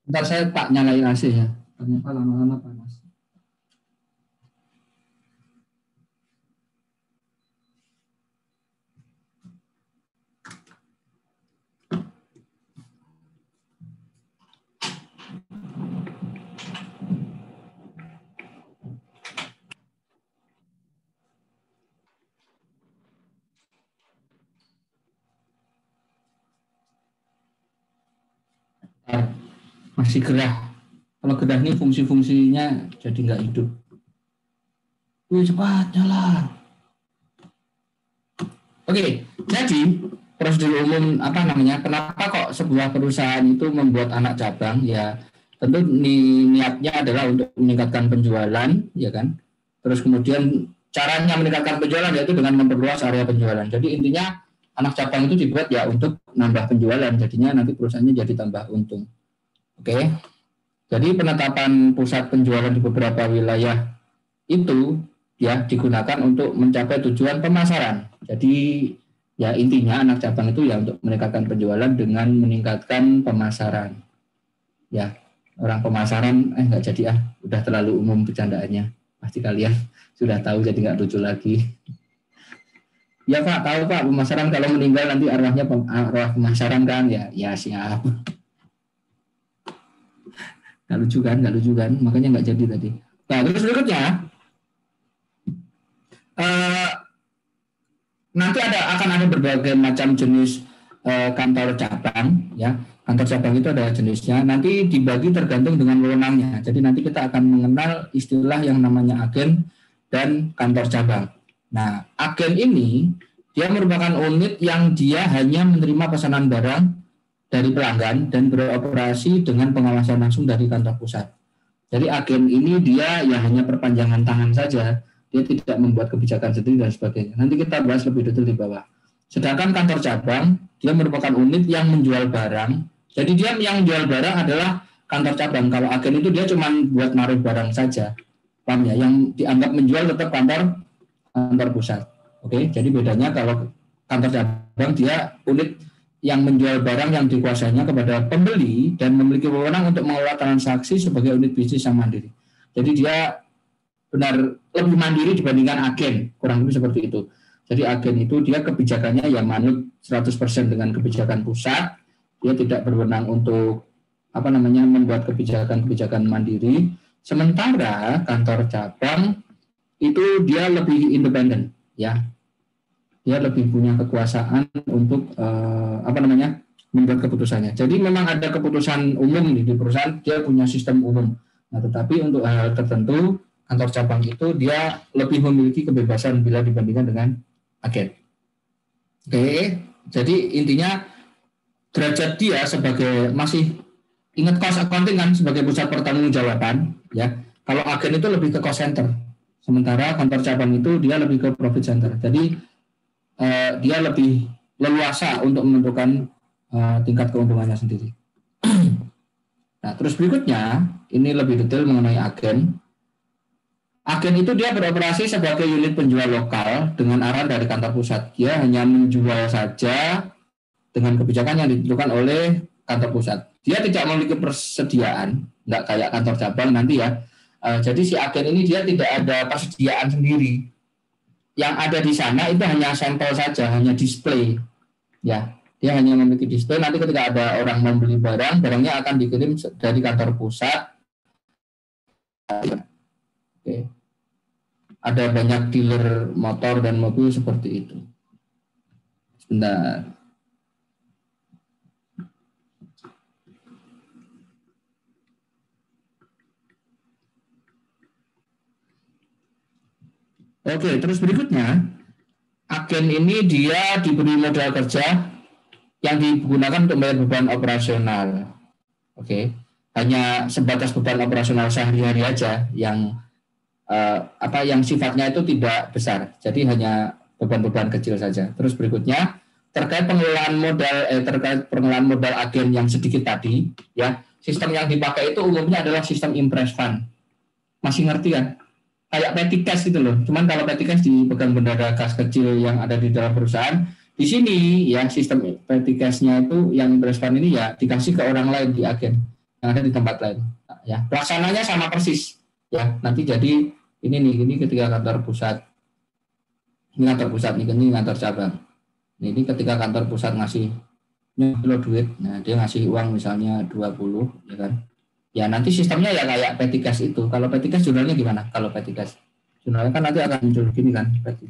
Bentar saya tak nyalain AC ya. Ternyata lama-lama panas. Masih gerah. Kalau gerah ini fungsi-fungsinya jadi nggak hidup. Wih, cepat nyala. Oke, jadi prosedur umum kenapa kok sebuah perusahaan itu membuat anak cabang? Ya, tentu niatnya adalah untuk meningkatkan penjualan, ya kan? Terus kemudian caranya meningkatkan penjualan yaitu dengan memperluas area penjualan. Jadi intinya anak cabang itu dibuat ya untuk nambah penjualan, jadinya nanti perusahaannya jadi tambah untung. Oke, jadi penetapan pusat penjualan di beberapa wilayah itu ya digunakan untuk mencapai tujuan pemasaran. Jadi ya intinya anak cabang itu ya untuk meningkatkan penjualan dengan meningkatkan pemasaran. Ya, orang pemasaran nggak jadi udah terlalu umum bercandaannya. Pasti kalian sudah tahu jadi nggak lucu lagi. Ya Pak, tahu Pak, pemasaran kalau meninggal nanti arwahnya arwah pemasaran kan? Ya siap. Nggak lucu kan? Makanya nggak jadi tadi. Nah, terus berikutnya, nanti akan ada berbagai macam jenis kantor cabang, ya. Kantor cabang itu ada jenisnya. Nanti dibagi tergantung dengan wewenangnya. Jadi nanti kita akan mengenal istilah yang namanya agen dan kantor cabang. Nah, agen ini dia merupakan unit yang dia hanya menerima pesanan barang dari pelanggan dan beroperasi dengan pengawasan langsung dari kantor pusat. Jadi agen ini dia ya hanya perpanjangan tangan saja, dia tidak membuat kebijakan sendiri dan sebagainya. Nanti kita bahas lebih detail di bawah. Sedangkan kantor cabang, dia merupakan unit yang menjual barang. Jadi dia yang menjual barang adalah kantor cabang. Kalau agen itu dia cuma buat naruh barang saja. Paham ya? Yang dianggap menjual tetap kantor pusat. Oke, jadi bedanya kalau kantor cabang dia unit yang menjual barang yang dikuasainya kepada pembeli dan memiliki wewenang untuk mengelola transaksi sebagai unit bisnis yang mandiri. Jadi dia benar lebih mandiri dibandingkan agen, kurang lebih seperti itu. Jadi agen itu dia kebijakannya ya manut 100% dengan kebijakan pusat, dia tidak berwenang untuk membuat kebijakan-kebijakan mandiri. Sementara kantor cabang itu dia lebih independen, ya. Dia lebih punya kekuasaan untuk membuat keputusannya. Jadi memang ada keputusan umum di perusahaan, dia punya sistem umum. Nah, tetapi untuk hal tertentu kantor cabang itu dia lebih memiliki kebebasan bila dibandingkan dengan agen. Oke, jadi intinya derajat dia sebagai masih ingat cost accounting kan sebagai pusat pertanggungjawaban, ya. Kalau agen itu lebih ke cost center, sementara kantor cabang itu dia lebih ke profit center. Jadi dia lebih leluasa untuk menentukan tingkat keuntungannya sendiri. Nah, terus berikutnya ini lebih detail mengenai agen. Agen itu dia beroperasi sebagai unit penjual lokal dengan arahan dari kantor pusat. Dia hanya menjual saja dengan kebijakan yang ditentukan oleh kantor pusat. Dia tidak memiliki persediaan, nggak kayak kantor cabang nanti ya. Jadi si agen ini dia tidak ada persediaan sendiri. Yang ada di sana itu hanya sampel saja, hanya display. Ya, dia hanya memiliki display. Nanti ketika ada orang membeli barang, barangnya akan dikirim dari kantor pusat. Oke. Ada banyak dealer motor dan mobil seperti itu. Sebentar. Oke, terus berikutnya, agen ini dia diberi modal kerja yang digunakan untuk membayar beban operasional. Oke, hanya sebatas beban operasional sehari-hari aja yang yang sifatnya itu tidak besar. Jadi hanya beban-beban kecil saja. Terus berikutnya, terkait pengelolaan modal agen yang sedikit tadi, ya, sistem yang dipakai itu umumnya adalah sistem impress fund. Masih ngerti kan? Kayak petty cash gitu loh. Cuman kalau petty cash dipegang bendara kas kecil yang ada di dalam perusahaan, di sini ya sistem petty cash-nya itu yang impress fund ini ya dikasih ke orang lain di agen yang ada di tempat lain. Ya, pelaksananya sama persis. Ya, nanti jadi ini ketika kantor pusat, ini kantor cabang. Ini ketika kantor pusat ngasih duit, nah dia ngasih uang misalnya 20, ya kan. Ya nanti sistemnya ya kayak petty cash itu. Kalau petty cash jurnalnya gimana? Kalau petty cash jurnalnya kan nanti akan muncul gini kan, petty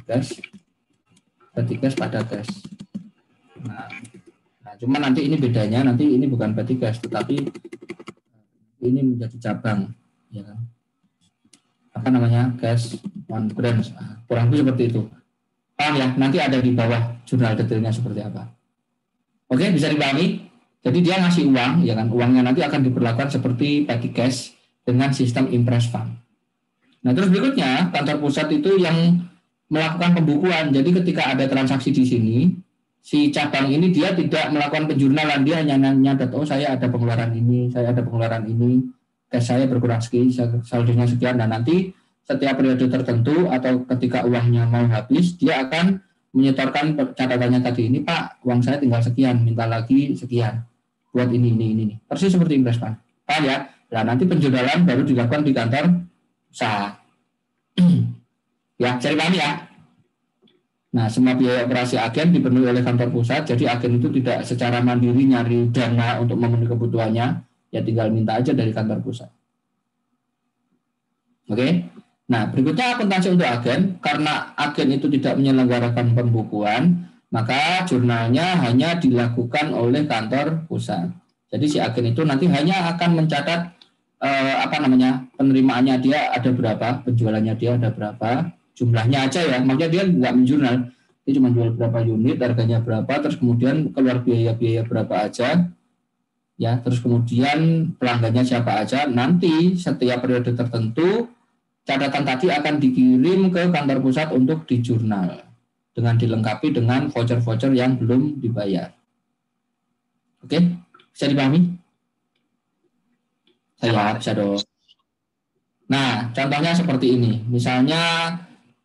cash pada cash. Nah, cuma nanti ini bedanya, nanti ini bukan petty cash, tetapi ini menjadi cabang, ya kan. Apa namanya, cash one branch, kurang lebih seperti itu. Paham ya? Nanti ada di bawah jurnal detailnya seperti apa. Oke, bisa dipahami? Jadi dia ngasih uang, ya kan? Uangnya nanti akan diperlakukan seperti petty cash dengan sistem impress fund. Nah, terus berikutnya kantor pusat itu yang melakukan pembukuan. Jadi ketika ada transaksi di sini, si cabang ini dia tidak melakukan penjurnalan, dia hanya nyatet, oh saya ada pengeluaran ini, cash saya berkurang sekian, saldonya sekian. Dan nanti setiap periode tertentu atau ketika uangnya mau habis, dia akan menyetorkan catatannya tadi, ini Pak, uang saya tinggal sekian, minta lagi sekian buat ini. Persis seperti impress fund. Paham ya? Nah, nanti penjurnalan baru dilakukan di kantor usaha. Ya, cari paham ya? Nah, semua biaya operasi agen dipenuhi oleh kantor pusat, jadi agen itu tidak secara mandiri nyari dana untuk memenuhi kebutuhannya, ya tinggal minta aja dari kantor pusat. Oke? Nah, berikutnya akuntansi untuk agen. Karena agen itu tidak menyelenggarakan pembukuan, maka jurnalnya hanya dilakukan oleh kantor pusat. Jadi si agen itu nanti hanya akan mencatat penerimaannya dia ada berapa, penjualannya dia ada berapa, jumlahnya aja ya. Maksudnya dia nggak menjurnal, dia cuma jual berapa unit, harganya berapa, terus kemudian keluar biaya berapa aja, ya. Terus kemudian pelanggannya siapa aja. Nanti setiap periode tertentu catatan tadi akan dikirim ke kantor pusat untuk dijurnal dengan dilengkapi dengan voucher-voucher yang belum dibayar. Oke, bisa dipahami? Saya bisa dong. Nah, contohnya seperti ini. Misalnya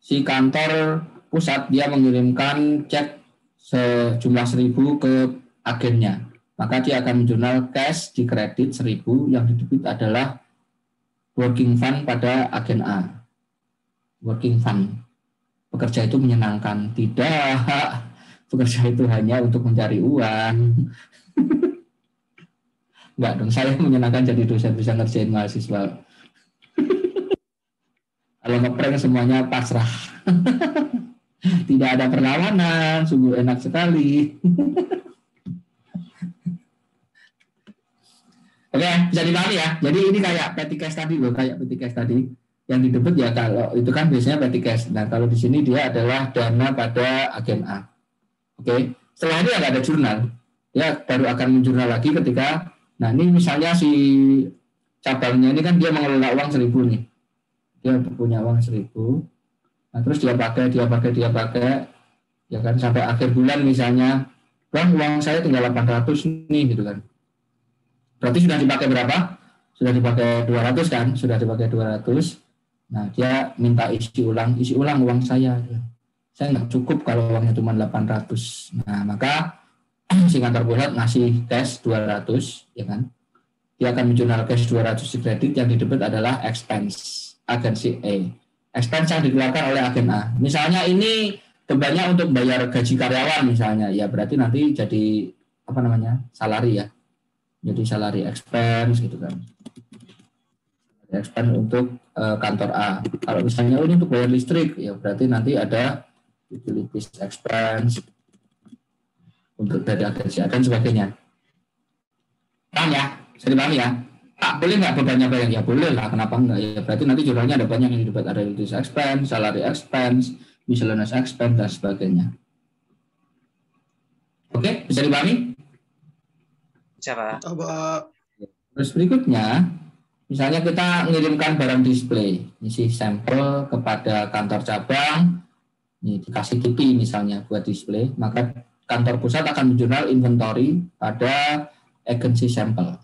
si kantor pusat dia mengirimkan cek sejumlah 1.000 ke agennya. Maka dia akan menjurnal cash di kredit 1.000 yang didebit adalah working fund pada agen A. Working fund. Bekerja itu menyenangkan. Tidak. Bekerja itu hanya untuk mencari uang. Enggak dong, saya menyenangkan jadi dosen, bisa ngerjain mahasiswa. Kalau ngeprank semuanya pasrah. Tidak ada perlawanan, sungguh enak sekali. Oke, bisa dipahami ya. Jadi ini kayak petty cash tadi loh, kayak petty cash tadi. Yang didebit ya kalau itu kan biasanya petty cash. Nah, kalau di sini dia adalah dana pada agen A. Oke, setelah ini ada jurnal. Dia baru akan menjurnal lagi ketika, nah ini misalnya si cabangnya ini kan dia mengelola uang 1.000 nih. Dia punya uang 1.000. Nah, terus dia pakai, ya kan sampai akhir bulan misalnya, bang uang saya tinggal 800 nih gitu kan. Berarti sudah dipakai berapa? Sudah dipakai 200 kan? Sudah dipakai 200. Nah, dia minta isi ulang uang saya. Saya nggak cukup kalau uangnya cuma 800. Nah, maka si kantor pusat ngasih cash 200, ya kan? Dia akan menjurnal cash 200 di kredit, yang didebit adalah expense agensi A. Expense yang dikeluarkan oleh agen A. Misalnya ini bebannya untuk bayar gaji karyawan misalnya, ya berarti nanti jadi salary ya. Jadi salary expense gitu kan. Expense untuk kantor A. Kalau misalnya ini untuk bayar listrik, ya berarti nanti ada utilities expense untuk dari agensi A dan sebagainya. Paham ya? Bisa dipahami ya? Pak, boleh nggak bebannya bayar? Ya boleh lah, kenapa enggak? Ya berarti nanti jurnalnya ada banyak yang didapat, ada utilities expense, salary expense, miscellaneous expense, dan sebagainya. Oke, bisa dipahami? Siapa? Terus berikutnya, misalnya kita mengirimkan barang display, isi sampel kepada kantor cabang, ini dikasih TV misalnya buat display, maka kantor pusat akan menjurnal inventory pada agency sampel.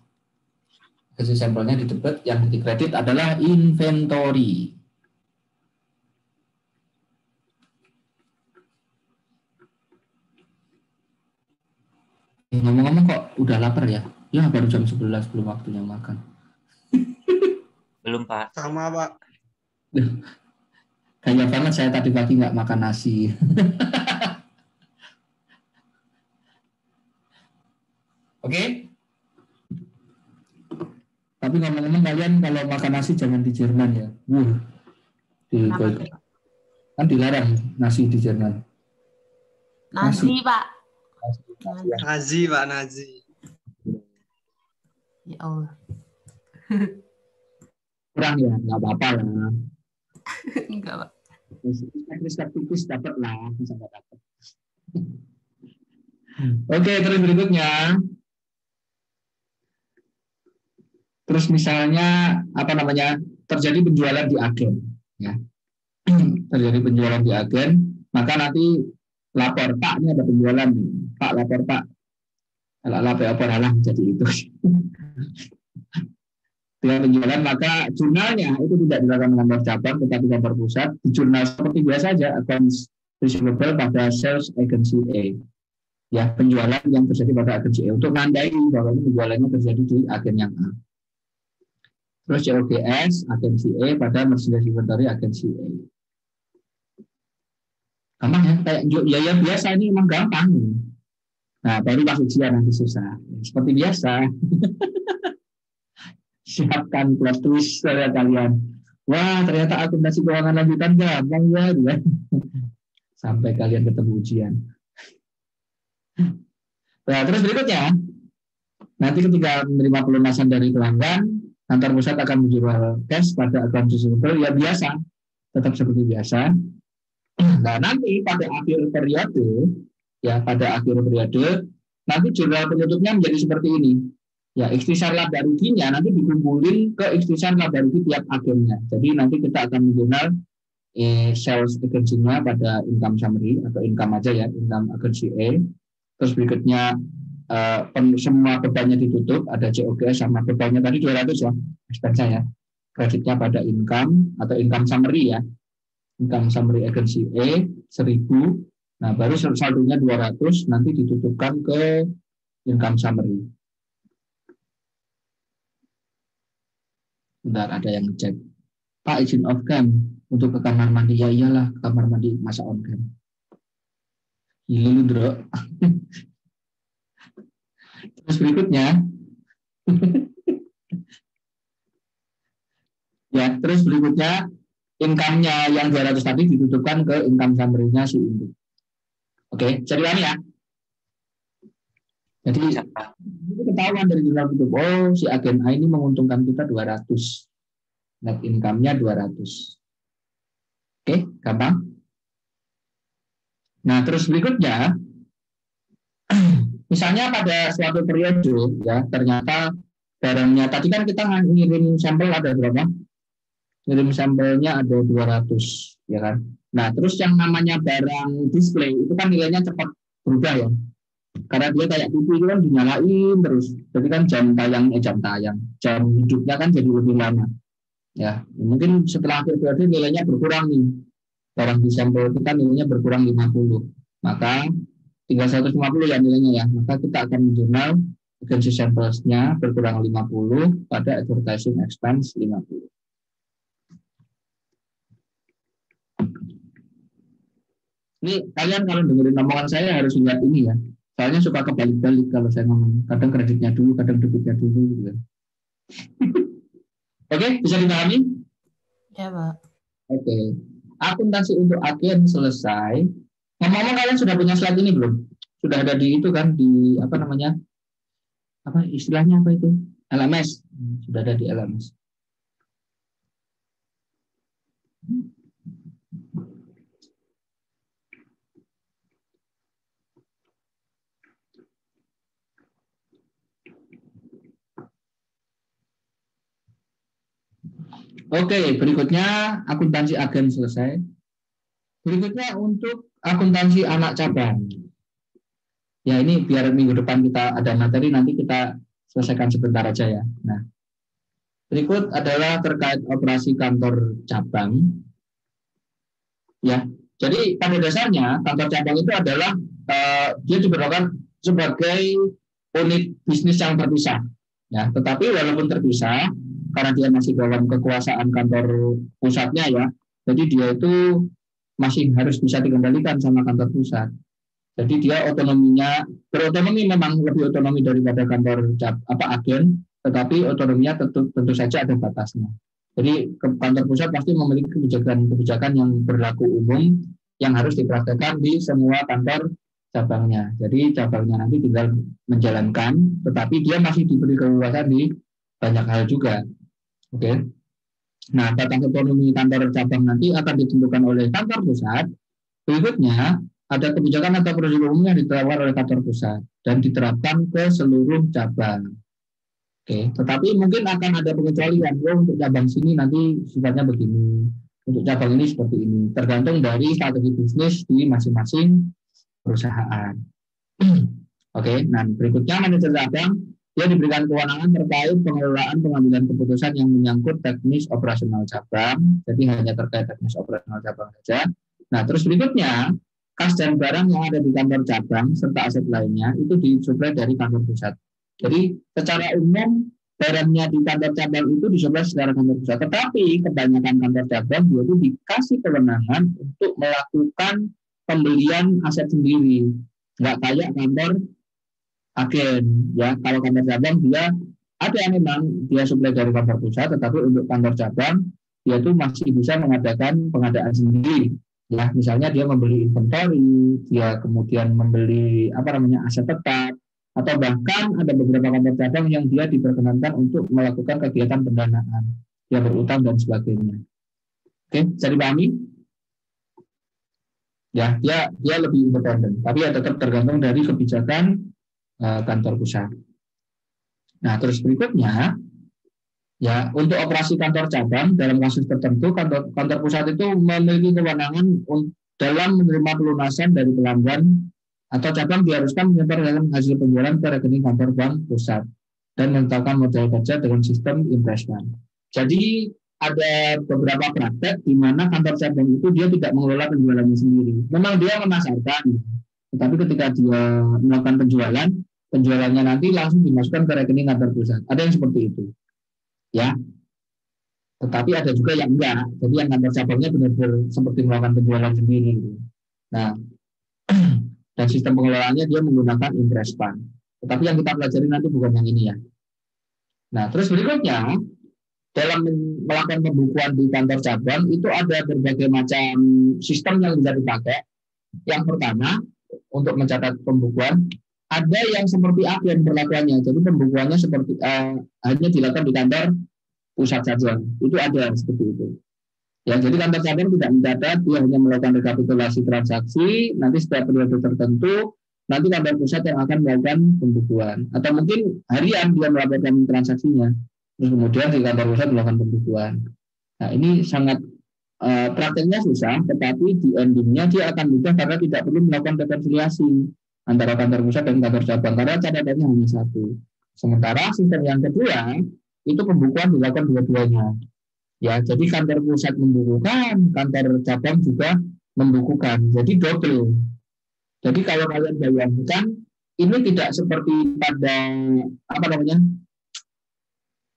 Agency sampelnya didebit, yang dikredit adalah inventory. Ngomong-ngomong kok udah lapar ya? Ya baru jam 11 belum waktunya makan. Belum, Pak. Sama, Pak. Kayak banget saya tadi pagi nggak makan nasi. Oke? Tapi ngomong-ngomong kalian kalau makan nasi jangan di Jerman ya. Kan dilarang nasi di Jerman. Nazi, Pak. Nazi, Pak, Nazi. Ya Allah. Kurang ya, nggak apa-apa lah. Enggak, Pak. Tipis dapat lah, bisa nggak dapat. Oke, terus berikutnya. Terus misalnya apa namanya terjadi penjualan di agen, ya. Terjadi penjualan di agen, maka nanti lapor Pak, ini ada penjualan nih. Pak lapor Pak. Kalau lapor halah jadi itu. Dengan penjualan maka jurnalnya itu tidak dilakukan kantor cabang tetapi kantor pusat. Di jurnal seperti biasa saja accounts receivable pada sales agency A. Ya, penjualan yang terjadi pada agensi A untuk menandai bahwa ini penjualannya terjadi di agen yang A. Terus COGS agensi A pada merchandise inventory agensi A. Gampang ya, kayak ya biasa ini memang gampang. Nah, baru pas ujian nanti susah. Seperti biasa. Siapkan plot twist saya kalian. Wah, ternyata akuntansi keuangan lanjutan gampang ya. Sampai kalian ketemu ujian. Nah, terus berikutnya, nanti ketika menerima pelunasan dari pelanggan, kantor pusat akan menjual cash pada akun receivable ya biasa, tetap seperti biasa. Nah, nanti pada akhir periode, nanti jurnal penutupnya menjadi seperti ini. Ya, ikhtisar laba ruginya nanti dikumpulin ke ikhtisar laba rugi tiap agennya. Jadi nanti kita akan menjurnal sales agensinya pada income summary atau income aja ya, income agensi A. Terus berikutnya semua bebannya ditutup, ada COGS sama bebannya tadi 200 ya, expense ya. Kreditnya pada income atau income summary ya. Income summary agensi A 1000. Nah, baru saldonya 200 nanti ditutupkan ke income summary. Bentar, ada yang ngecek. Pak, izin off cam untuk ke kamar mandi. Ya iyalah, kamar mandi masa on cam. Gila lu, Bro. Terus berikutnya. Ya, terus berikutnya income-nya yang 200 tadi ditutupkan ke income summary-nya si induk. Oke, jadi ini ya. Jadi itu ketahuan dari jurnal tutup. Oh, si agen A ini menguntungkan kita 200. Net income-nya 200. Oke, gampang. Nah, terus berikutnya, misalnya pada suatu periode, ya ternyata barangnya, tadi kan kita ngirim sampel ada berapa? Ngirim sampelnya ada 200, ya kan? Nah, terus yang namanya barang display, itu kan nilainya cepat berubah ya. Karena dia kayak TV itu kan dinyalain terus. Jadi kan jam hidupnya kan jadi lebih lama. Ya, mungkin setelah periode nilainya berkurang nih. Barang di sampel kita nilainya berkurang 50. Maka tinggal 150 ya nilainya ya. Maka kita akan menjurnal agency samples-nya berkurang 50 pada advertising expense 50. Ini kalian kalau dengerin omongan saya harus lihat ini ya. Soalnya suka kebalik-balik kalau saya ngomong. Kadang kreditnya dulu, kadang debitnya dulu. Gitu. Oke, bisa dipahami? Ya, Pak. Oke. Akuntansi untuk agen selesai. Ngomong-ngomong kalian sudah punya slide ini belum? Sudah ada di itu kan, di apa namanya? Apa istilahnya apa itu? LMS. Sudah ada di LMS. Oke, berikutnya akuntansi agen selesai. Berikutnya untuk akuntansi anak cabang. Ya ini biar minggu depan kita ada materi, nanti kita selesaikan sebentar aja ya. Nah, berikut adalah terkait operasi kantor cabang. Ya, jadi pada dasarnya kantor cabang itu adalah dia diberlakukan sebagai unit bisnis yang terpisah. Ya, tetapi walaupun terpisah, karena dia masih dalam kekuasaan kantor pusatnya ya, jadi dia itu masih harus bisa dikendalikan sama kantor pusat. Jadi dia otonominya berotonomi, memang lebih otonomi daripada kantor agen, tetapi otonominya tentu saja ada batasnya. Jadi kantor pusat pasti memiliki kebijakan yang berlaku umum yang harus dipraktekkan di semua kantor cabangnya. Jadi cabangnya nanti tinggal menjalankan, tetapi dia masih diberi keleluasaan di banyak hal juga. Oke. Nah, batas otonomi kantor cabang nanti akan ditentukan oleh kantor pusat. Berikutnya, ada kebijakan atau prosedur umum yang diterapkan oleh kantor pusat dan diterapkan ke seluruh cabang. Oke, tetapi mungkin akan ada pengecualian. Untuk cabang sini nanti sifatnya begini, untuk cabang ini seperti ini, tergantung dari strategi bisnis di masing-masing perusahaan. Oke, nah berikutnya manajer cabang, dia diberikan kewenangan terkait pengelolaan pengambilan keputusan yang menyangkut teknis operasional cabang, jadi hanya terkait teknis operasional cabang saja. Nah, terus berikutnya, kas dan barang yang ada di kantor cabang serta aset lainnya itu disuplai dari kantor pusat. Jadi secara umum barangnya di kantor cabang itu disuplai secara kantor pusat, tetapi kebanyakan kantor cabang itu dikasih kewenangan untuk melakukan pembelian aset sendiri, nggak kayak kantor agen ya. Kalau kantor cabang dia ada yang memang dia suplai dari kantor pusat, tetapi untuk kantor cabang dia tuh masih bisa mengadakan pengadaan sendiri. Ya, misalnya dia membeli inventory, dia kemudian membeli aset tetap, atau bahkan ada beberapa kantor cabang yang dia diperkenankan untuk melakukan kegiatan pendanaan, dia berutang dan sebagainya. Oke, bisa dipahami? Ya, dia lebih independen, tapi ya tetap tergantung dari kebijakan kantor pusat. Nah, terus berikutnya, ya untuk operasi kantor cabang dalam kasus tertentu kantor pusat itu memiliki kewenangan dalam menerima pelunasan dari pelanggan atau cabang diharuskan menyetorkan hasil penjualan ke rekening kantor bank pusat dan menetapkan modal kerja dengan sistem impresman. Jadi ada beberapa praktek di mana kantor cabang itu dia tidak mengelola penjualannya sendiri. Memang dia memasarkan, tetapi ketika dia melakukan penjualannya nanti langsung dimasukkan ke rekening kantor pusat. Ada yang seperti itu. Ya, tetapi ada juga yang enggak. Jadi yang kantor cabangnya benar-benar seperti melakukan penjualan sendiri. Nah, dan sistem pengelolaannya dia menggunakan imprespan. Tetapi yang kita pelajari nanti bukan yang ini ya. Nah, terus berikutnya dalam melakukan pembukuan di kantor cabang itu ada berbagai macam sistem yang bisa dipakai. Yang pertama untuk mencatat pembukuan ada yang seperti agen perlakuannya. Jadi pembukuannya seperti hanya dilakukan di kantor pusat saja. Itu ada seperti itu. Ya, jadi kantor cabang tidak mencatat, dia hanya melakukan rekapitulasi transaksi. Nanti setiap periode tertentu, nanti kantor pusat yang akan melakukan pembukuan. Atau mungkin harian dia melaporkan transaksinya. Terus kemudian di kantor pusat melakukan pembukuan. Nah, ini sangat prakteknya susah, tetapi di endingnya dia akan mudah karena tidak perlu melakukan rekonsiliasi antara kantor pusat dan kantor cabang karena catatannya hanya satu. Sementara sistem yang kedua itu pembukuan dilakukan dua-duanya. Ya, jadi kantor pusat membukukan, kantor cabang juga membukukan. Jadi double. Jadi kalau kalian bayangkan ini tidak seperti pada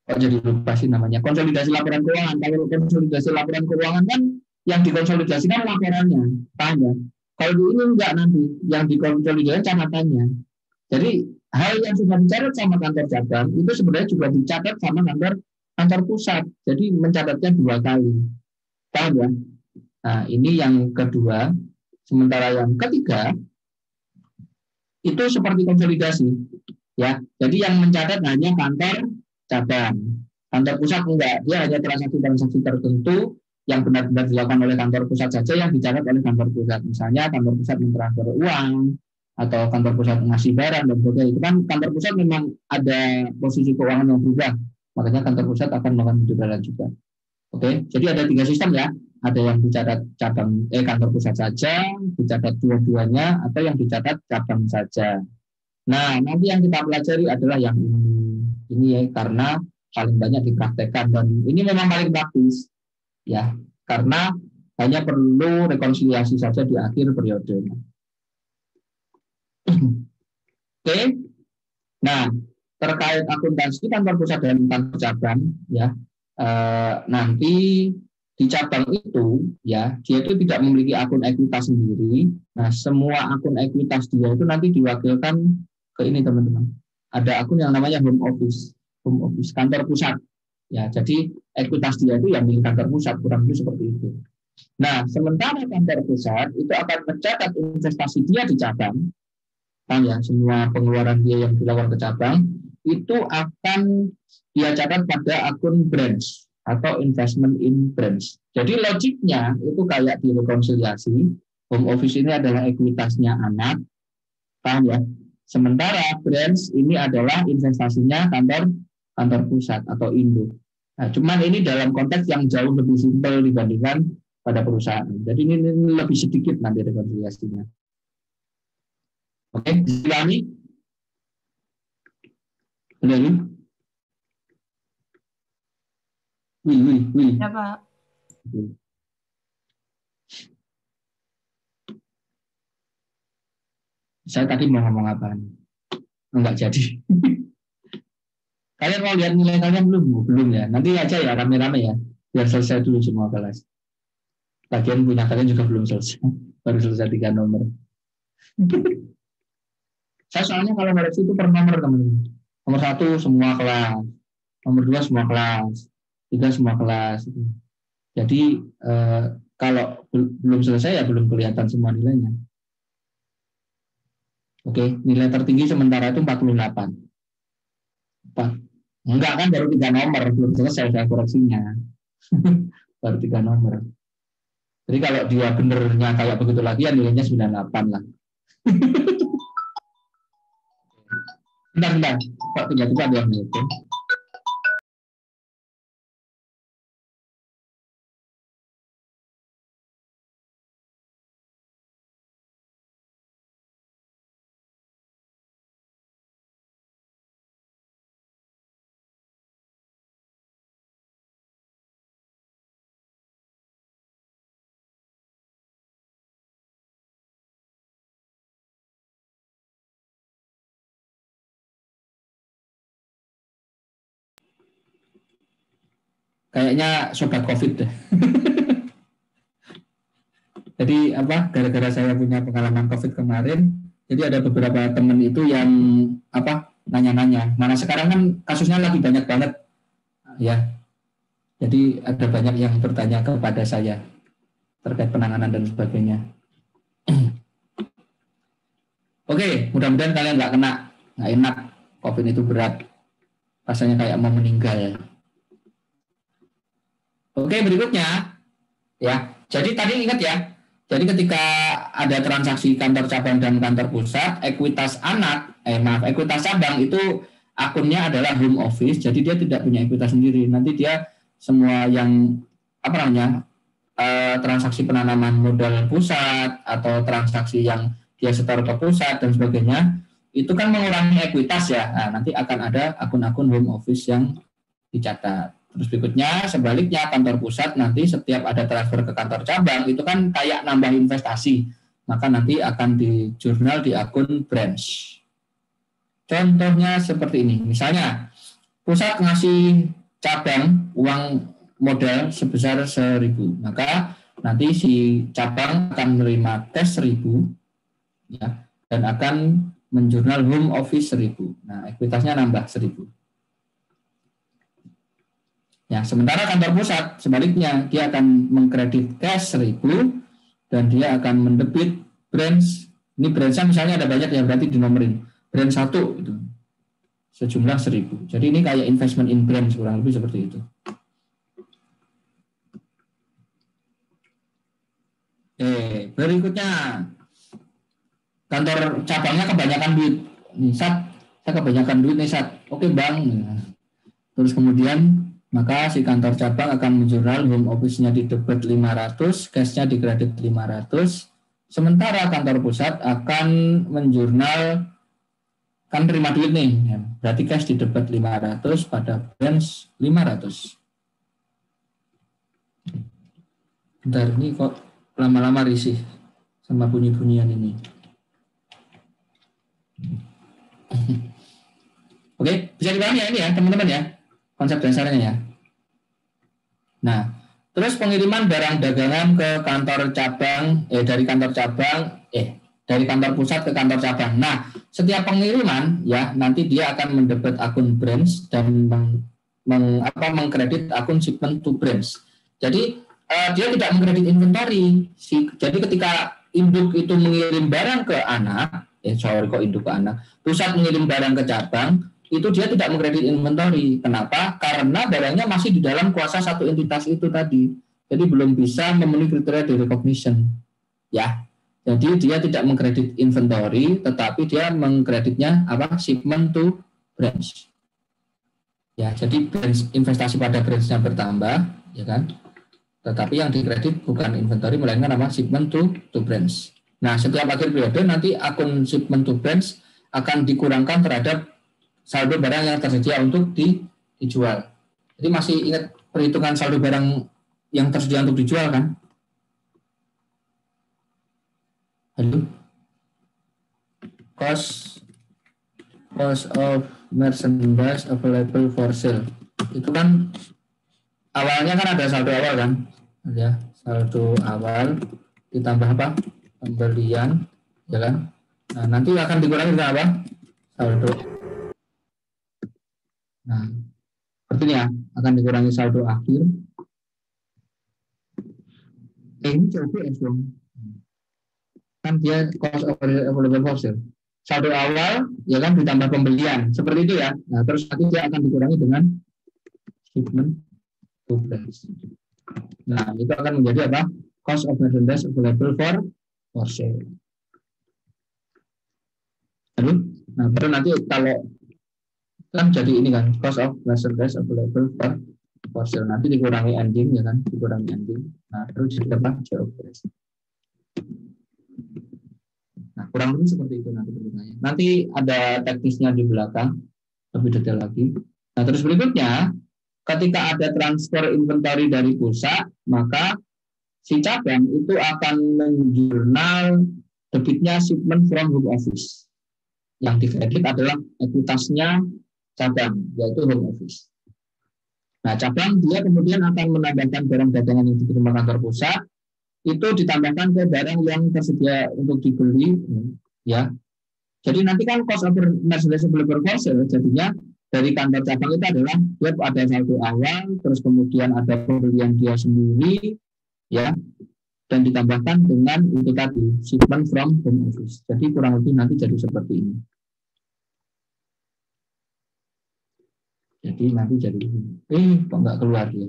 jadi lupa sih namanya, konsolidasi laporan keuangan. Kalau konsolidasi laporan keuangan kan yang dikonsolidasikan laporannya, paham ya? Kalau di ini enggak, nanti yang dikonsolidasikan catatannya. Jadi hal yang sudah dicatat sama kantor cabang itu sebenarnya juga dicatat sama kantor pusat. Jadi mencatatnya dua kali, paham ya? Nah, ini yang kedua. Sementara yang ketiga itu seperti konsolidasi, ya. Jadi yang mencatat hanya kantor cabang. Kantor pusat enggak, dia hanya transaksi-transaksi tertentu yang benar-benar dilakukan oleh kantor pusat saja yang dicatat oleh kantor pusat. Misalnya kantor pusat mentransfer uang atau kantor pusat ngasih barang dan sebagainya. Itu kan kantor pusat memang ada posisi keuangan yang berubah. Makanya kantor pusat akan melakukan penjualan juga. Oke, jadi ada 3 sistem ya. Ada yang dicatat kantor pusat saja, dicatat dua-duanya, atau yang dicatat cabang saja. Nah, nanti yang kita pelajari adalah yang ini ya, karena paling banyak dipraktekkan dan ini memang paling praktis ya, karena hanya perlu rekonsiliasi saja di akhir periode. Oke. Nah, terkait akuntansi kantor pusat dan kantor cabang, ya, nanti di cabang itu, ya, dia itu tidak memiliki akun ekuitas sendiri. Nah, semua akun ekuitas dia itu nanti diwakilkan ke ini, teman-teman. Ada akun yang namanya home office kantor pusat. Ya, jadi ekuitas dia itu yang milik kantor pusat, kurang lebih seperti itu. Nah, sementara kantor pusat itu akan mencatat investasi dia di cabang, kan ya, semua pengeluaran dia yang dilakukan ke cabang itu akan dia catat pada akun branch atau investment in branch. Jadi logiknya itu kayak di rekonsiliasi, home office ini adalah ekuitasnya anak, paham ya? Sementara branch ini adalah investasinya kantor pusat atau induk. Nah, cuman ini dalam konteks yang jauh lebih simpel dibandingkan pada perusahaan. Jadi ini lebih sedikit nanti rekonsiliasinya. Oke, Silani. Silani. Wih. Ya, Pak. Saya tadi mau ngomong apa? Enggak jadi. Kalian mau lihat nilai kalian belum? Belum ya. Nanti aja ya rame-rame ya. Biar selesai dulu semua kelas. Bagian punya kalian juga belum selesai. Baru selesai 3 nomor. Saya soalnya kalau koreksi itu per nomor, teman-teman. Nomor 1 semua kelas. Nomor 2 semua kelas. 3 semua kelas. Jadi kalau belum selesai ya belum kelihatan semua nilainya. Oke, nilai tertinggi sementara itu 48. Enggak kan, baru 3 nomor, belum selesai saya koreksinya. Baru 3 nomor. Jadi kalau dia benernya kayak begitu lagi ya nilainya 98 lah. Bentar. Kok tiba-tiba ada yang nelfon? Kayaknya sobat COVID deh. Jadi apa? Gara-gara saya punya pengalaman COVID kemarin, jadi ada beberapa teman itu yang apa? Nanya-nanya. Mana sekarang kan kasusnya lagi banyak banget, ya. Jadi ada banyak yang bertanya kepada saya terkait penanganan dan sebagainya. Oke, mudah-mudahan kalian nggak enak. COVID itu berat, rasanya kayak mau meninggal. Oke, berikutnya, ya. Jadi tadi ingat ya. Jadi ketika ada transaksi kantor cabang dan kantor pusat, ekuitas cabang itu akunnya adalah home office, jadi dia tidak punya ekuitas sendiri. Nanti dia semua yang transaksi penanaman modal pusat atau transaksi yang dia setor ke pusat dan sebagainya, itu kan mengurangi ekuitas ya. Nah, nanti akan ada akun-akun home office yang dicatat. Terus berikutnya sebaliknya kantor pusat nanti setiap ada transfer ke kantor cabang itu kan kayak nambah investasi, maka nanti akan di jurnal di akun branch. Contohnya seperti ini, misalnya pusat ngasih cabang uang modal sebesar 1.000, maka nanti si cabang akan menerima cash 1.000 ya, dan akan menjurnal home office 1.000. Nah, ekuitasnya nambah 1.000. Ya, sementara kantor pusat sebaliknya dia akan mengkredit cash 1.000 dan dia akan mendebit branch. Ini branchnya misalnya ada banyak ya, berarti dinomorin. Branch 1 itu sejumlah 1.000. Jadi ini kayak investment in branch kurang lebih seperti itu. Berikutnya kantor cabangnya kebanyakan duit. Nih, saya kebanyakan duit nih, Oke, Bang. Terus kemudian maka si kantor cabang akan menjurnal home office-nya di debit 500, cash-nya di kredit 500. Sementara kantor pusat akan menjurnal kan terima duit nih, ya. Berarti cash di debit 500 pada branch 500. Bentar, ini kok lama-lama risih sama bunyi-bunyian ini. Oke, bisa dipahami ya ini ya teman-teman ya, konsep dasarnya ya. Nah, terus pengiriman barang dagangan ke kantor cabang, dari kantor pusat ke kantor cabang. Nah, setiap pengiriman ya nanti dia akan mendapat akun branch dan mengkredit akun shipment to branch. Jadi dia tidak mengkredit inventory. Jadi ketika induk itu mengirim barang ke anak, induk ke anak, pusat mengirim barang ke cabang, itu dia tidak mengkredit inventory. Kenapa? Karena barangnya masih di dalam kuasa satu entitas itu tadi. Jadi belum bisa memenuhi kriteria di recognition. Ya. Jadi dia tidak mengkredit inventory, tetapi dia mengkreditnya shipment to branch. Ya, jadi branch, investasi pada branch-nya bertambah, ya kan? Tetapi yang dikredit bukan inventory, melainkan shipment to branch. Nah, setiap akhir periode nanti akun shipment to branch akan dikurangkan terhadap saldo barang yang tersedia untuk dijual. Jadi masih ingat perhitungan saldo barang yang tersedia untuk dijual kan? Halo? Cost of merchandise available for sale. Itu kan awalnya kan ada saldo awal kan? Ya, saldo awal ditambah pembelian, ya kan? Nah, nanti akan dikurangi dengan apa? Saldo. Nah, artinya akan dikurangi saldo akhir. Ini COGS dong. Kan dia cost of available for sale. Saldo awal ya kan ditambah pembelian seperti itu ya. Nah terus nanti dia akan dikurangi dengan shipment to branch. Nah itu akan menjadi apa? Cost of merchandise available for sale. Nah baru nanti kalau kan jadi ini kan cost of merchandise available for sale, nanti dikurangi ending ya kan, dikurangi ending. Nah terus jadi apa? COGS. Nah, kurang lebih seperti itu nanti bentuknya. Nanti ada teknisnya di belakang, lebih detail lagi. Nah, terus berikutnya, ketika ada transfer inventory dari pusat, maka si cabang itu akan menjurnal debitnya shipment from home office. Yang dikredit adalah ekuitasnya cabang, yaitu home office. Nah, cabang dia kemudian akan menambahkan barang dagangan yang diterima kantor pusat, itu ditambahkan ke barang yang tersedia untuk dibeli, ya. Jadi nanti kan cost of merchandise available for sale, jadinya dari kantor cabang itu adalah dia ada saldo awal, terus kemudian ada pembelian dia sendiri, ya, dan ditambahkan dengan itu tadi shipment from home office. Jadi kurang lebih nanti jadi seperti ini. Jadi nanti jadi ini. Kok nggak keluar dia?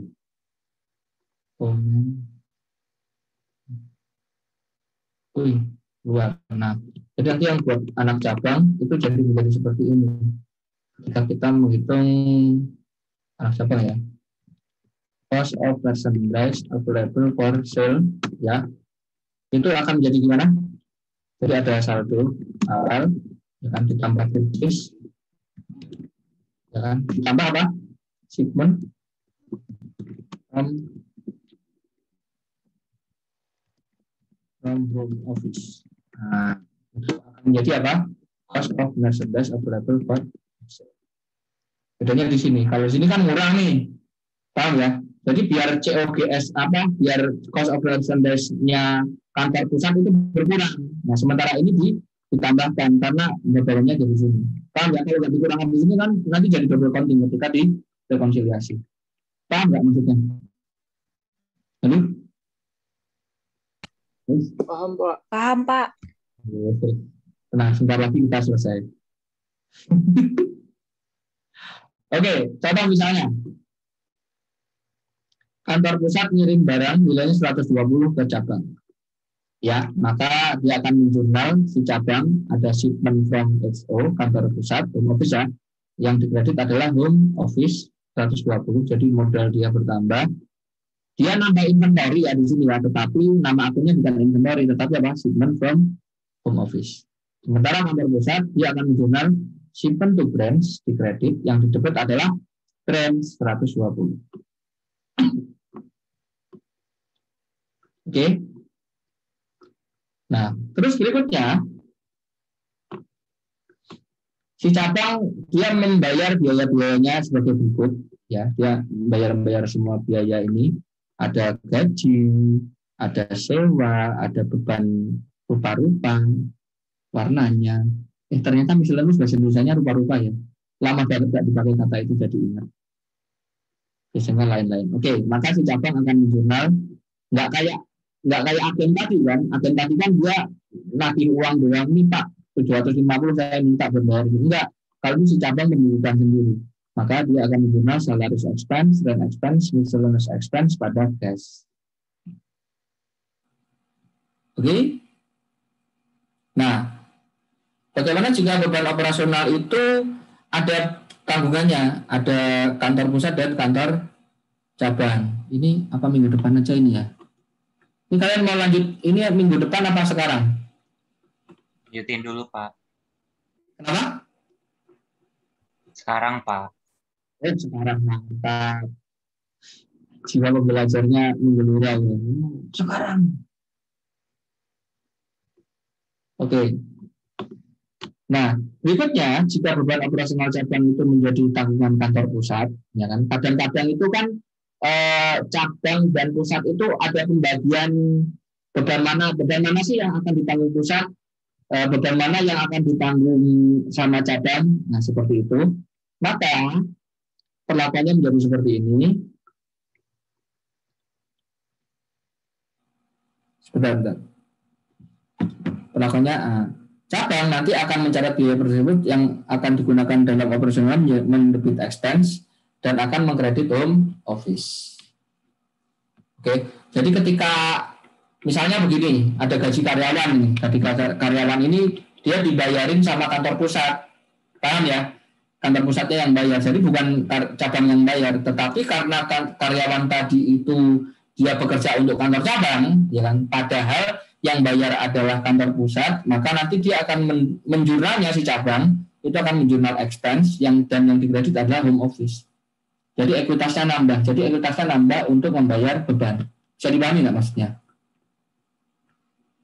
Luar. Nah, jadi nanti yang buat anak cabang itu jadi menjadi seperti ini. Ketika kita menghitung anak cabang ya, cost of merchandise available for sale, ya, itu akan menjadi gimana? Jadi ada saldo awal, ya kan, ditambah purchase, ya kan, ditambah apa? Shipment from home office. Nah, itu akan menjadi apa? Cost of merchandise available for sale. Bedanya di sini. Kalau di sini kan murah nih, paham ya? Jadi biar COGS biar cost of merchandise-nya kantor pusat itu berkurang. Nah, sementara ini ditambahkan karena modelnya dari sini. Paham ya? Kalau nggak dikurangkan di sini kan nanti jadi double counting ketika di rekonsiliasi. Paham nggak maksudnya? Halo? Paham, Pak. Paham, Pak. Nah, sebentar lagi kita selesai. Oke, contoh misalnya. Kantor pusat ngirim barang nilainya 120 ke cabang. Ya, maka dia akan menjurnal si cabang ada shipment from HO, kantor pusat, home office ya. Yang dikredit adalah home office 120, jadi modal dia bertambah. Dia nambah inventory ya di sini ya, tetapi nama akunnya bukan inventory, tetapi apa? Shipment from home office. Sementara kantor pusat dia akan menjurnal shipment to branch di kredit, yang di debit adalah branch 120. Oke. Nah, terus berikutnya Si cabang dia membayar biaya-biayanya sebagai berikut, ya. Dia membayar semua biaya ini. Ada gaji, ada sewa, ada beban rupa-rupa, warnanya. Ternyata misalnya bahasa Indonesianya rupa-rupa ya. Lama banget gak dipakai kata itu jadi ingat. Biasanya lain-lain. Oke, maka si cabang akan menjurnal nggak kayak agen tadi kan. Agen tadi kan dia nagih uang doang, nih Pak 750 saya minta berbayar. Enggak, kalau ini si cabang menunjukkan sendiri, maka dia akan menjurnal salaries expense, rent expense, miscellaneous expense pada cash. Oke. Nah, bagaimana jika beban operasional itu ada tanggungannya, ada kantor pusat dan kantor cabang. Ini apa minggu depan aja ini ya? Ini kalian mau lanjut, ini minggu depan apa sekarang? Lanjutin dulu, Pak. Kenapa? Sekarang, Pak. Sekarang mantap. Jiwa pembelajarnya menggelora ya. Sekarang. Oke. Nah, berikutnya jika beban operasional cabang itu menjadi tanggungan kantor pusat, ya kan? Kadang-kadang itu kan cabang dan pusat itu ada pembagian beban mana sih yang akan ditanggung pusat, beban mana yang akan ditanggung sama cabang. Nah, seperti itu. Maka perlakuannya menjadi seperti ini. Sebentar. Perlakuannya cabang nanti akan mencatat biaya tersebut yang akan digunakan dalam operasional mendebit expense dan akan mengkredit home office. Oke, jadi ketika misalnya begini, ada gaji karyawan ini, gaji karyawan ini dia dibayarin sama kantor pusat, paham ya? Kantor pusatnya yang bayar, jadi bukan cabang yang bayar, tetapi karena karyawan tadi itu dia bekerja untuk kantor cabang, ya kan? Padahal yang bayar adalah kantor pusat, maka nanti dia akan menjurnalnya si cabang itu akan menjurnal expense yang dikredit adalah home office. Jadi ekuitasnya nambah. Jadi ekuitasnya nambah untuk membayar beban. Bisa dipahami nggak maksudnya?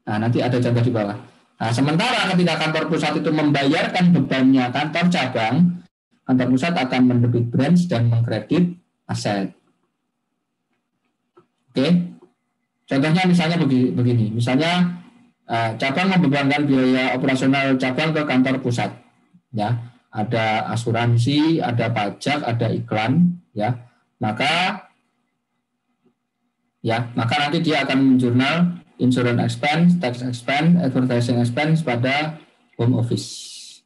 Nah, nanti ada contoh di bawah. Nah, sementara ketika kantor pusat itu membayarkan bebannya kantor cabang, kantor pusat akan mendebit branch dan mengkredit aset. Oke? Contohnya misalnya begini, misalnya cabang membebankan biaya operasional cabang ke kantor pusat, ya, ada asuransi, ada pajak, ada iklan, ya, maka nanti dia akan menjurnal insurance expense, tax expense, advertising expense pada home office.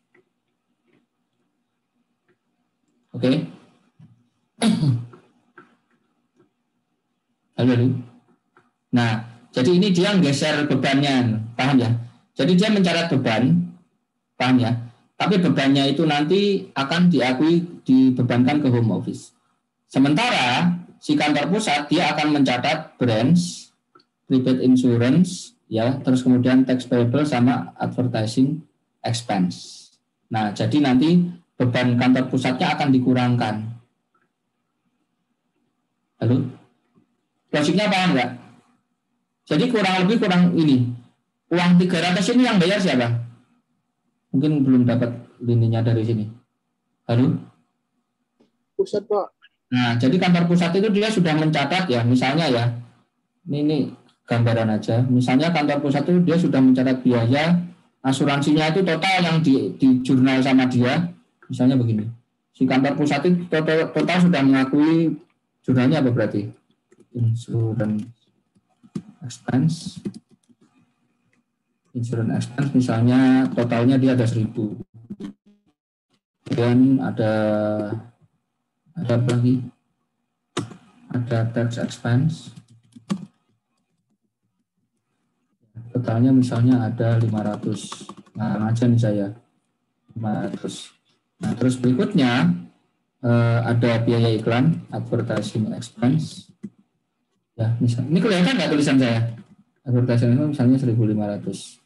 Oke. Halo. Nah, jadi ini dia geser bebannya, paham ya? Jadi dia mencatat beban, paham ya? Tapi bebannya itu nanti akan dibebankan ke home office. Sementara si kantor pusat dia akan mencatat branch, prepaid insurance, ya, terus kemudian tax payable sama advertising expense. Nah, jadi nanti beban kantor pusatnya akan dikurangkan. Halo? Losiknya paham nggak? Jadi kurang ini. Uang 300 ini yang bayar siapa? Mungkin belum dapat lininya dari sini. Halo? Pusat, Pak. Nah, jadi kantor pusat itu dia sudah mencatat ya, misalnya ya. Ini gambaran aja. Misalnya kantor pusat itu dia sudah mencatat biaya asuransinya itu total yang di jurnal sama dia. Misalnya begini. Si kantor pusat itu total sudah mengakui jurnalnya apa berarti? Insurance expense misalnya totalnya dia ada 1.000. Kemudian ada apa lagi? Ada tax expense. Totalnya misalnya ada 500. Nah, aja nih saya. 500. Nah, terus berikutnya ada biaya iklan, advertising expense. Ya, misalnya, ini kelihatan nggak tulisan saya? Advertising itu misalnya 1.500.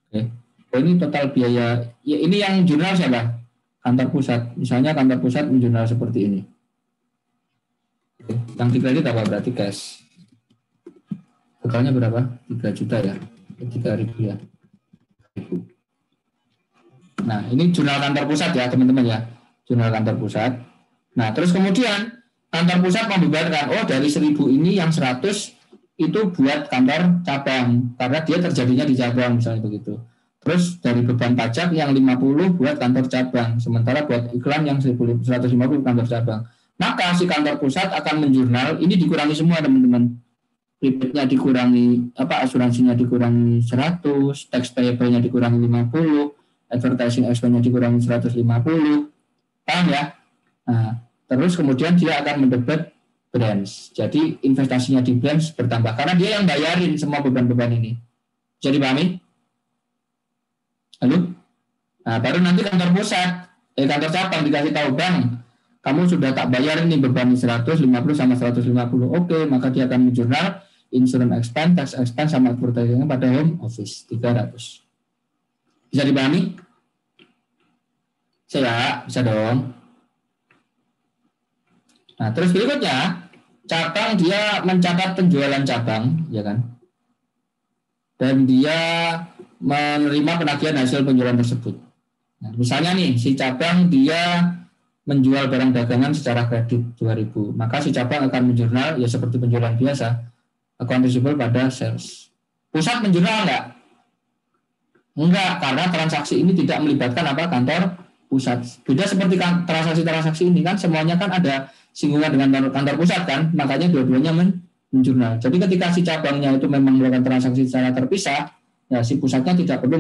Oke. Oh, ini total biaya. Ya, ini yang jurnal siapa? Kantor pusat. Misalnya kantor pusat menjurnal seperti ini. Oke. Yang dikredit apa berarti cash? Totalnya berapa? 3 juta ya? 3.000 ya? 3.000. Nah, ini jurnal kantor pusat ya, teman-teman ya. Jurnal kantor pusat. Nah, terus kemudian kantor pusat membebankan, dari 1.000 ini yang 100 itu buat kantor cabang, karena dia terjadinya di cabang, misalnya begitu. Terus dari beban pajak yang 50 buat kantor cabang, sementara buat iklan yang 150 kantor cabang. Maka si kantor pusat akan menjurnal, ini dikurangi semua teman-teman. Prepaid-nya dikurangi, asuransinya dikurangi 100, tax payable-nya dikurangi 50, advertising expense-nya dikurangi 150, paham ya? Nah, terus kemudian dia akan mendebet branch. Jadi investasinya di branch bertambah, karena dia yang bayarin semua beban-beban ini. Jadi pahami? Halo? Nah, baru nanti kantor pusat, kantor cabang dikasih tahu, Bang, kamu sudah tak bayar ini beban 150 sama 150. Oke, maka dia akan menjurnal insurance expense, tax expense, sama advertising pada home office 300. Bisa dipahami? Bisa dong. Nah, terus berikutnya, cabang dia mencatat penjualan cabang, ya kan? Dan dia menerima penagihan hasil penjualan tersebut. Nah, misalnya nih, si cabang dia menjual barang dagangan secara kredit 2.000, maka si cabang akan menjurnal ya seperti penjualan biasa, account receivable pada sales. Pusat menjurnal enggak, karena transaksi ini tidak melibatkan kantor pusat. Beda seperti transaksi-transaksi ini kan semuanya kan ada singgungan dengan kantor pusat kan, makanya dua-duanya menjurnal. Jadi ketika si cabangnya itu memang melakukan transaksi secara terpisah, ya si pusatnya tidak perlu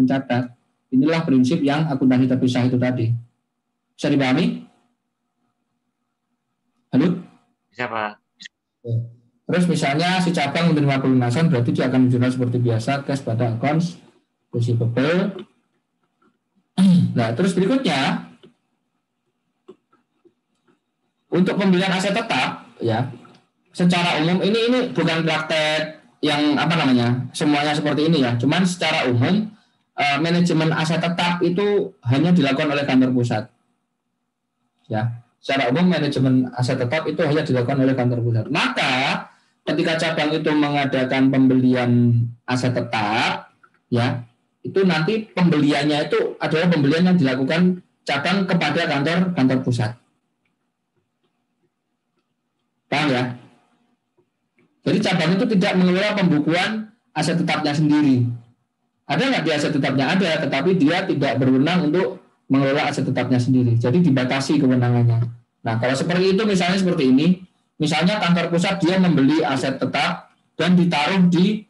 mencatat. Inilah prinsip yang akuntansi terpisah itu tadi. Bisa dipahami? Halo? Bisa, Pak. Terus misalnya si cabang menerima pelunasan, berarti dia akan menjurnal seperti biasa, cash pada accounts receivable. Nah, terus berikutnya untuk pembelian aset tetap, ya, secara umum ini bukan praktek yang semuanya seperti ini ya. Cuman secara umum manajemen aset tetap itu hanya dilakukan oleh kantor pusat. Ya, secara umum manajemen aset tetap itu hanya dilakukan oleh kantor pusat. Maka ketika cabang itu mengadakan pembelian aset tetap, ya, itu nanti pembeliannya itu adalah pembelian yang dilakukan cabang kepada kantor pusat. Paham ya? Jadi cabang itu tidak mengelola pembukuan aset tetapnya sendiri. Ada nggak di aset tetapnya? Ada, tetapi dia tidak berwenang untuk mengelola aset tetapnya sendiri. Jadi dibatasi kewenangannya. Nah, kalau seperti itu misalnya seperti ini, misalnya kantor pusat dia membeli aset tetap dan ditaruh di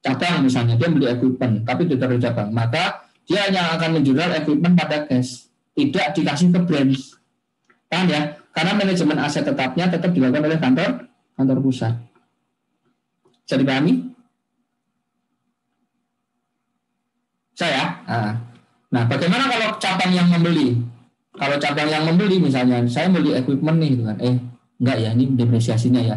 cabang misalnya, dia beli equipment tapi ditaruh di cabang, maka dia hanya akan menjual equipment pada cash, tidak dikasih ke branch. Paham ya? Karena manajemen aset tetapnya tetap dilakukan oleh kantor pusat. Bisa dipahami? Saya? Nah, bagaimana kalau cabang yang membeli? Kalau cabang yang membeli misalnya, saya beli equipment nih, gitu kan? Enggak ya, ini depresiasinya ya.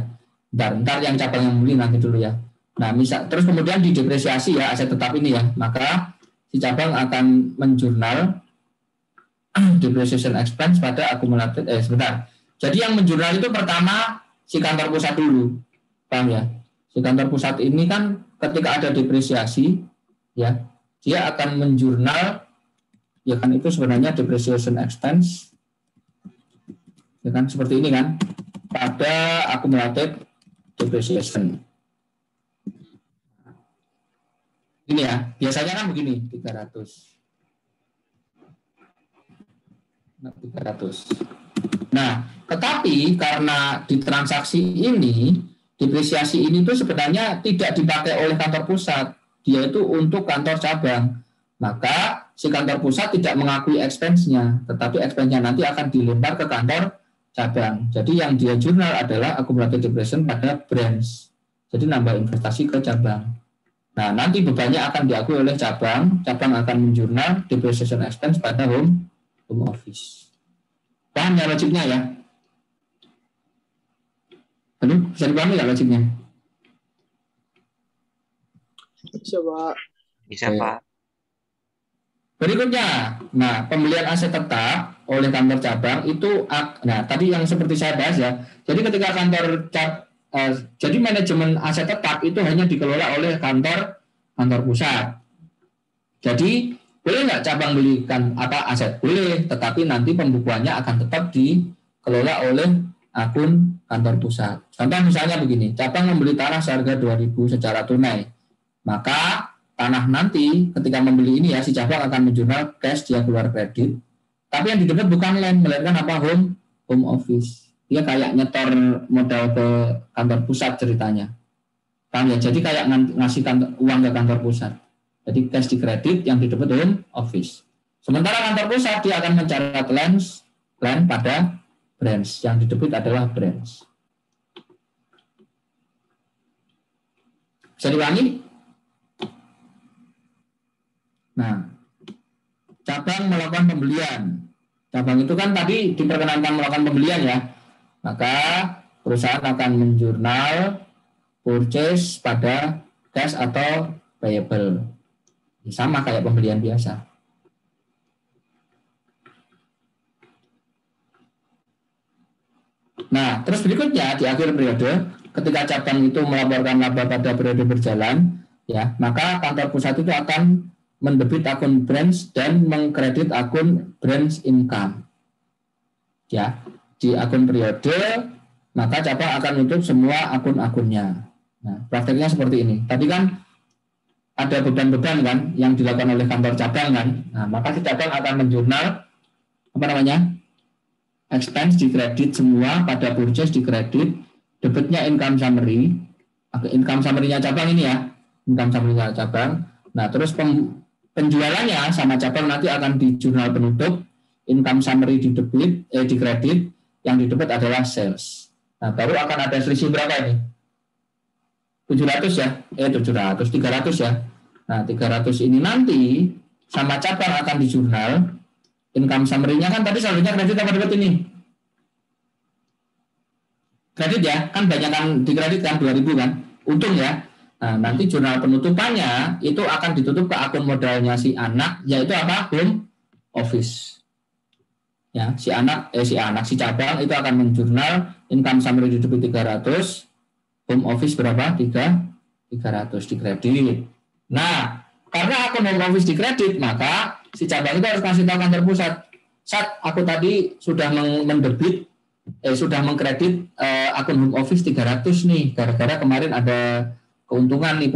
Ntar yang cabang yang membeli nanti dulu ya. Nah, terus kemudian didepresiasi ya aset tetap ini ya, maka si cabang akan menjurnal depreciation expense pada akumulatif. Sebentar. Jadi yang menjurnal itu pertama si kantor pusat dulu, paham ya? Si kantor pusat ini kan ketika ada depresiasi, ya, dia akan menjurnal, ya kan itu sebenarnya depreciation expense, ya kan seperti ini kan, pada akumulatif depreciation. Ini ya, biasanya kan begini, 300. Nah, tetapi karena di transaksi ini, depresiasi ini tuh sebenarnya tidak dipakai oleh kantor pusat, dia itu untuk kantor cabang. Maka si kantor pusat tidak mengakui expense-nya, tetapi expense-nya nanti akan dilempar ke kantor cabang. Jadi yang dia jurnal adalah accumulated depreciation pada branch. Jadi nambah investasi ke cabang. Nah, nanti bebannya akan diakui oleh cabang akan menjurnal depreciation expense pada home office. Paham ya logiknya ya? Aduh, bisa dipahami nggak logiknya? Bisa, Pak. Bisa, Pak. Berikutnya, nah pembelian aset tetap oleh kantor cabang itu, nah tadi yang seperti saya bahas ya. Jadi ketika jadi manajemen aset tetap itu hanya dikelola oleh kantor pusat. Jadi Boleh nggak cabang belikan aset? Boleh, tetapi nanti pembukuannya akan tetap dikelola oleh akun kantor pusat. Contoh misalnya begini, cabang membeli tanah seharga 2.000 secara tunai. Maka tanah nanti ketika membeli ini ya, si cabang akan menjurnal cash dia keluar kredit. Tapi yang didebit bukan land, melainkan apa? Home office. Dia kayak nyetor modal ke kantor pusat ceritanya. Paham ya? Jadi kayak ngasih uang ke kantor pusat. Jadi cash di kredit yang didebit home office. Sementara kantor pusat dia akan mencatat land pada branch. Yang didebit adalah branch. Bisa diulangi? Nah, cabang melakukan pembelian. Cabang itu kan tadi diperkenankan melakukan pembelian ya. Maka perusahaan akan menjurnal purchase pada cash atau payable. Sama kayak pembelian biasa. Nah, terus berikutnya di akhir periode, ketika cabang itu melaporkan laba pada periode berjalan, ya, maka kantor pusat itu akan mendebit akun branch dan mengkredit akun branch income. Ya, di akun periode, maka cabang akan menutup semua akun-akunnya. Nah, prakteknya seperti ini. Tadi kan ada beban-beban kan yang dilakukan oleh kantor cabang kan. Nah, maka si cabang akan menjurnal expense di kredit semua, pada purchase di kredit, debitnya income summary, income summary-nya cabang ini ya, income summary-nya cabang. Nah, terus penjualannya sama cabang nanti akan di jurnal penutup, income summary di debit, di kredit, yang di debit adalah sales. Nah, baru akan ada selisih berapa ini? 700 ya? 300 ya. Nah, 300 ini nanti sama cabang akan di jurnal. Income summary-nya kan tadi saldonya kredit apa debit ini? Kredit ya, kan banyak kan di kredit kan 2.000 kan, untung ya. Nah, nanti jurnal penutupannya itu akan ditutup ke akun modalnya si anak, yaitu apa? Home office. Ya, si cabang itu akan menjurnal income summary di debit 300, home office berapa? 300 di kredit. Nah, karena akun home office di kredit, maka si cabang itu harus kasih tahu kantor pusat. Aku tadi sudah sudah mengkredit akun home office 300 nih, gara-gara kemarin ada keuntungan nih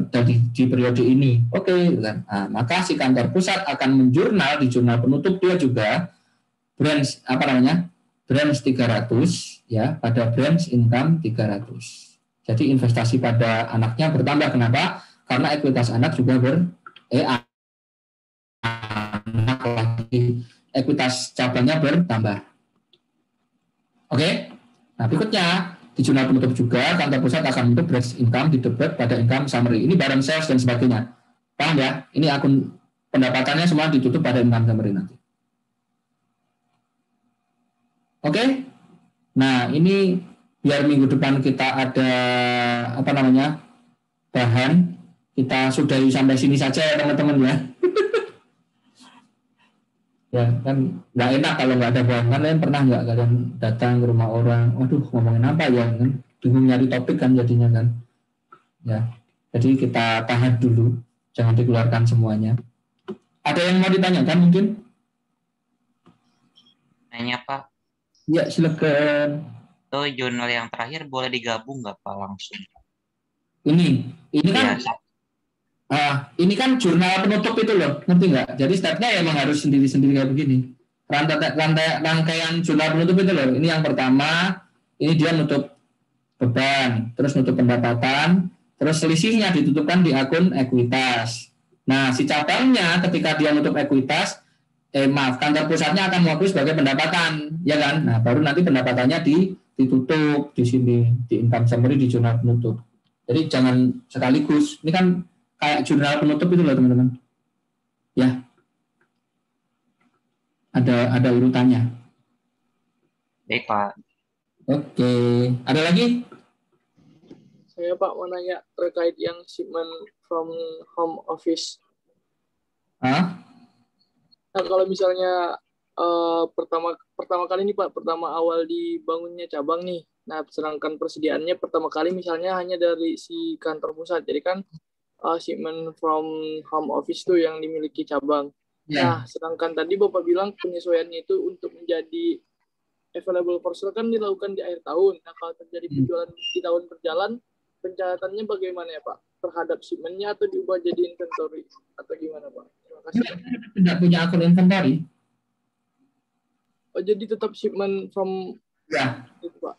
di periode ini. Oke, kan. Nah, maka si kantor pusat akan menjurnal di jurnal penutup dia juga branch branch 300 ya, pada branch income 300. Jadi investasi pada anaknya bertambah. Kenapa? Karena ekuitas anak juga ekuitas cabangnya bertambah. Oke. Nah, berikutnya di jurnal penutup juga kantor pusat akan menutup branch income di debit pada income summary. Ini barang sales dan sebagainya. Paham ya? Ini akun pendapatannya semua ditutup pada income summary nanti. Oke. Nah, ini biar minggu depan kita ada bahan, kita sudahi sampai sini saja ya teman-teman ya. Ya kan nggak enak kalau nggak ada bahan. Kalian pernah nggak kalian datang ke rumah orang, waduh ngomongin apa ya, kan bingung nyari topik kan jadinya kan. Ya, jadi kita tahan dulu, jangan dikeluarkan semuanya. Ada yang mau ditanyakan mungkin? Nanya Pak, Ya silakan. itu jurnal yang terakhir boleh digabung nggak Pak langsung? Ini kan Ya, ini kan jurnal penutup itu loh, ngerti nggak? Jadi stepnya emang harus sendiri-sendiri kayak begini. Rangkaian jurnal penutup itu loh. Ini yang pertama, ini dia nutup beban, terus nutup pendapatan, terus selisihnya ditutupkan di akun ekuitas. Nah, si cabangnya ketika dia nutup ekuitas, kantor pusatnya akan mengakui sebagai pendapatan, ya kan? Nah, baru nanti pendapatannya ditutup di sini, di income summary di jurnal penutup. Jadi jangan sekaligus. Ini kan kayak jurnal penutup itu loh teman-teman. Ya, ada urutannya. baik Pak. Oke, ada lagi? Saya Pak mau nanya terkait yang shipment from home office. Hah? Nah, kalau misalnya pertama kali nih Pak, pertama awal dibangunnya cabang nih. Nah, sedangkan persediaannya pertama kali misalnya hanya dari si kantor pusat. Jadi kan shipment from home office tuh yang dimiliki cabang. Ya. Nah, sedangkan tadi Bapak bilang penyesuaiannya itu untuk menjadi available for sale kan dilakukan di akhir tahun. Nah, kalau terjadi penjualan di tahun berjalan, pencatatannya bagaimana ya Pak? Terhadap shipment-nya atau diubah jadi inventory? Atau gimana Pak? Terima kasih. Tidak punya akun inventory. Oh, jadi tetap shipment from Ya. itu Pak?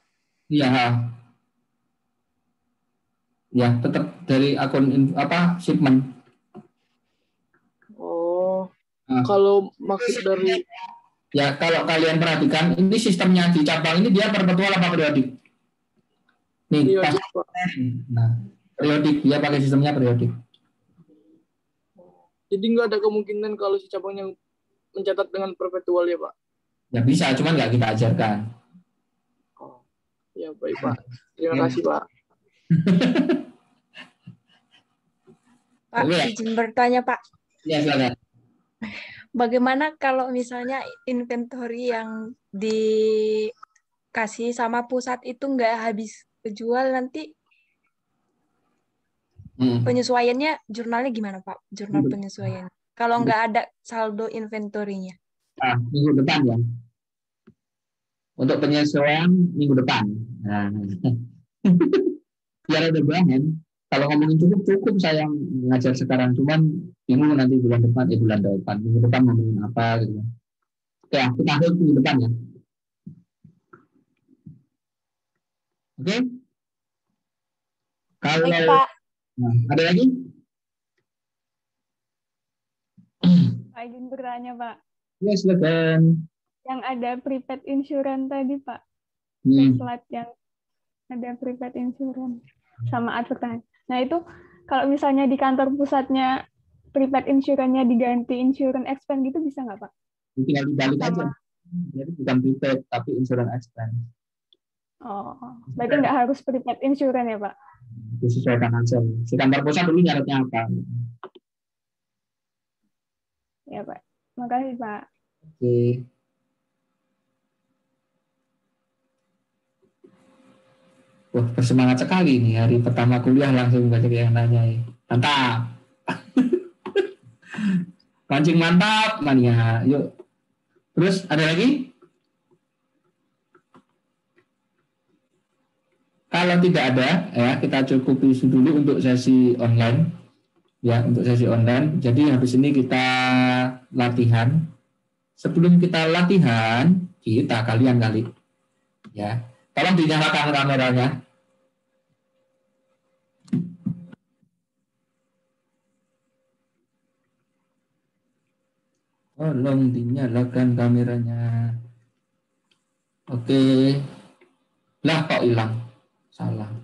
Iya. Ya, tetap dari akun shipment. Oh, Nah, kalau maksud dari ya kalau kalian perhatikan, ini sistemnya di cabang ini dia perpetual apa periodik? Nih, periodik Pak. Nah, periodik, dia pakai sistemnya periodik. Jadi nggak ada kemungkinan kalau si cabangnya mencatat dengan perpetual ya Pak? Ya bisa, cuman nggak kita ajarkan. Oh, ya baik Pak. Terima Ya. kasih Pak. Pak, Oke. izin bertanya Pak. Ya, silakan. Bagaimana kalau misalnya inventory yang dikasih sama pusat itu nggak habis kejual, nanti penyesuaiannya jurnalnya gimana Pak? Jurnal penyesuaian. Kalau nggak ada saldo inventory-nya. Minggu depan ya. Untuk penyesuaian minggu depan. Nah, biar ada bahan. Kalau ngomongin cukup saya ngajar sekarang, cuman bingung nanti bulan depan minggu depan ngomongin apa gitu. Oke, kita ambil minggu depan ya. Oke? Kalau Baik, Pak. Nah, ada lagi? Pak, izin bertanya, Pak. Ya, silakan. Yang ada prepaid insurance tadi, Pak. Slide yang ada prepaid insurance sama advertising. Nah, itu kalau misalnya di kantor pusatnya prepaid insurance-nya diganti insurance expense gitu bisa nggak, Pak? Tinggal dibalik aja. Jadi bukan prepaid, tapi insurance expense. Oh, berarti nggak harus prepaid insurance ya, Pak? Disesuaikan aja. Si kantor pusat dulu nyaratnya apa? Ya, Pak. Makasih, Pak. Oke. Wah, bersemangat sekali nih hari pertama kuliah langsung banyak yang nanya. Mantap. Pancing mantap, mania. Yuk. Terus ada lagi? Kalau tidak ada, ya kita cukupi dulu untuk sesi online. Ya, untuk sesi online. Jadi habis ini kita latihan. Sebelum kita latihan, kalian kali. Ya. Tolong dinyalakan kameranya. Tolong dinyalakan kameranya. Oke. Lah kok hilang? Salah.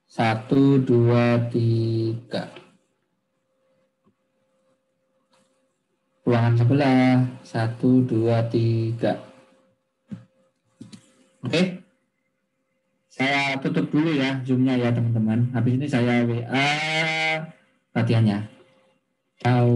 1, 2, 3. Ruangan sebelah. 1, 2, 3. Oke. Saya tutup dulu ya Zoom-nya ya teman-teman. Habis ini saya WA latihannya. Ciao.